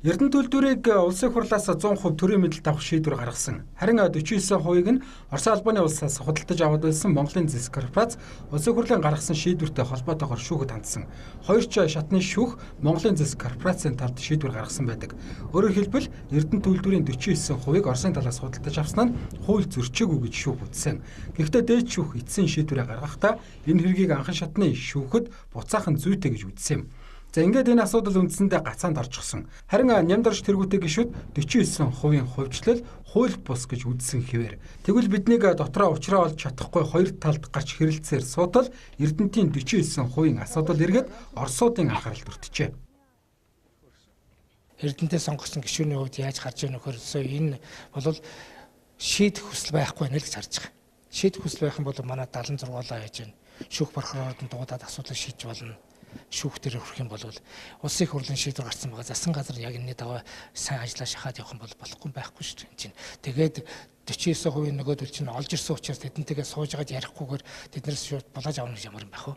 Эрдэнэ төлөвлөрийг улсын хурлаас 100% төрийн мэдэлд авах шийдвэр гаргасан. Харин 49%-ыг нь Орос албаны улсаас худалдаж аваад байсан Монголын зэс корпорац улсын хурлын гаргасан шийдвэртэй холбоотойгоор шүүхэд хандсан. Хоёр ч шатны шүүх Монголын зэс корпорацийн талд шийдвэр гаргасан байдаг. Өөрөөр хэлбэл Эрдэнэ төлөвлөрийн 49%-ыг Оросын талаас худалдаж авсан нь хууль зөрчөөгүй гэж шүүх үзсэн. Гэхдээ дээд шүүх эцсийн шийдвэрээ гаргахдаа энэ хэргийг анхан шатны шүүхэд буцаахан зүйтэй гэж үзсэн юм. За ингээд энэ асуудал үндсэндээ гацаанд орчихсон. Харин нямдарч тэргүүтэй гишүүд 49% хувьчлал хууль бус гэж үзсэн хэвээр. Тэгвэл биднийг дотроо уучраа олж чадахгүй хоёр талд гарч хэрэлцээр суудал Эрдэнэтийн 49% асуудал эргээд Оросуудын анхааралд өртжээ. Эрдэнэтэй сонгогдсон гишүүний хувьд яаж гарч ийн нөхөр энэ бол шийдэх хүсэл байхгүй нэ л гэж харж байгаа. Шийдэх хүсэл байх юм бол манай 76-аа яаж ийн шүүх прокурорууд нь дуудаад асуудлыг шийдэж болно. Шүүх дээр хүрэх юм бол улсын их хурлын шийдвэр гарсан байгаа. Засгийн газар яг энэ даваа сайн ажиллаа шахаад явах юм бол болохгүй байхгүй шүү дээ. Тэгээд 49% нөгөөдөл чинь олж ирсэн учраас тэдэнтэйгээ сууж агаад ярихгүйгээр тэднээс шууд булааж авах гэж ямар юм байх вэ?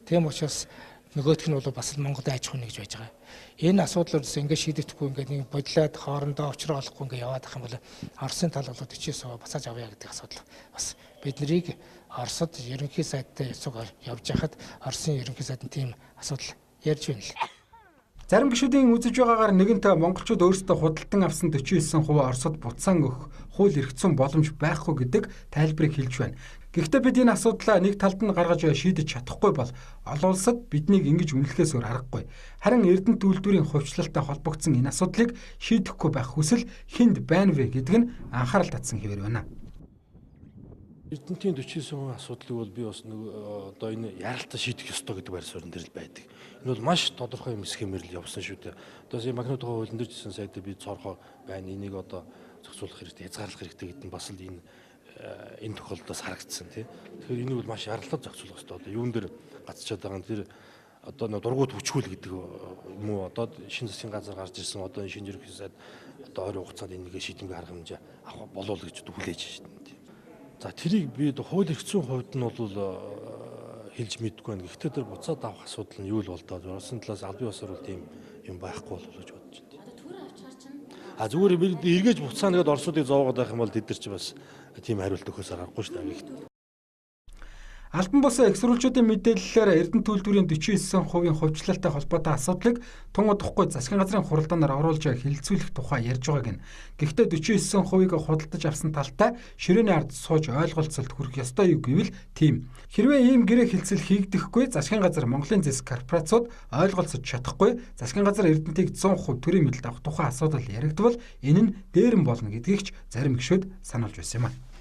Тийм учраас нөгөөх нь бол бас Монголын аж ахуйн гэж байж байгаа. Энэ асуудлууд ингээд шийдэхгүй ингээд нэг бодлоод хоорондоо очроо олохгүй ингээд яваад ах юм бол Оросын тал бол 49% басааж авъя гэдэг асуудал бас биднийг Оросд ерөнхий сайдтай яцуг явж байхад Оросын ерөнхий сайд нь тийм асуудал ярьж байна л. Зарим гишүүдийн үзэж байгаагаар нэгэнтээ монголчууд өөрсдөө худалдан авсан 49% Оросд буцаан өгөх хууль эрх зүйн боломж байхгүй гэдэг тайлбарыг хэлж байна. Гэхдээ бид энэ асуудлаа нэг талд нь гаргаж шийдэж чадахгүй бол олон улсад биднийг ингэж үнэлэхээс өөр аргагүй. Харин Эрдэнэ төлөвлөрийн хувьчлалтай холбогдсон энэ асуудлыг шийдэхгүй байх хүсэл хүнд байна вэ гэдэг нь анхаарал татсан хэвээр байна. Эрдэнэтийн 49% асуудлыг бол би бас одоо энэ яралтай шийдэх ёстой гэдэг байр суурин дээр л байдаг. Энэ бол маш тодорхой юм схемээр л явсан шүү дээ. Одоо магнит тухай хуулийн дээр жисэн сайд би цорхоо байна. Энийг одоо зохицуулах хэрэгтэй, хязгаарлах хэрэгтэй гэдэг нь бас л энэ тохиолдолд харагдсан тий. Тэгэхээр энийг бол маш яралтай зохицуулах ёстой. Одоо юун дээр гацчаад байгаа нь тэр одоо дургууд хүчгүүл гэдэг юм уу? Одоо шинэ засгийн газар гарч ирсэн одоо шинэ ерөнхий сайд одоо ойрын хугацаанд энийг шийдэмгий арга хэмжээ авах болов уу гэж хүлээж байна. За тэрийг би хууль эрх зүйн хувьд нь бол хэлж мэдгүй байна. Гэхдээ тэр буцаад авах асуудал нь юу л болдоо. Оросын талаас албан ёсоор бол тийм юм байхгүй болов гэж бодож байна. Төр авчаар чинь зүгээр эргэж буцаана гэдээ Оросуудыг зовоогоод байх юм бол тэд нар ч бас тийм хариулт өгөхөөс аргагүй шүү дээ. Албан бус эксрүүлчүүдийн мэдээллээр Эрдэнэ төлөвлөрийн 49% хувьчлалтай холбоотой асуудлыг тун удахгүй засгийн газрын хуралдаанаар оруулж хэлэлцүүлэх тухай ярьж байгааг нь. Гэхдээ 49%-ыг худалдаж авсан талтай ширээний ард сууж ойлголцолд хүрэх ёстой юу гэвэл тийм. Хэрвээ ийм гэрээ хэлцэл хийгдэхгүй засгийн газар Монголын зэс корпорацууд ойлголцож чадахгүй засгийн газар Эрдэнэтийг 100% төрийн мэдэлд авах тухай асуудал яригдвал энэ нь дээрэн болно гэдгийг ч зарим гишүүд сануулж байсан юм а.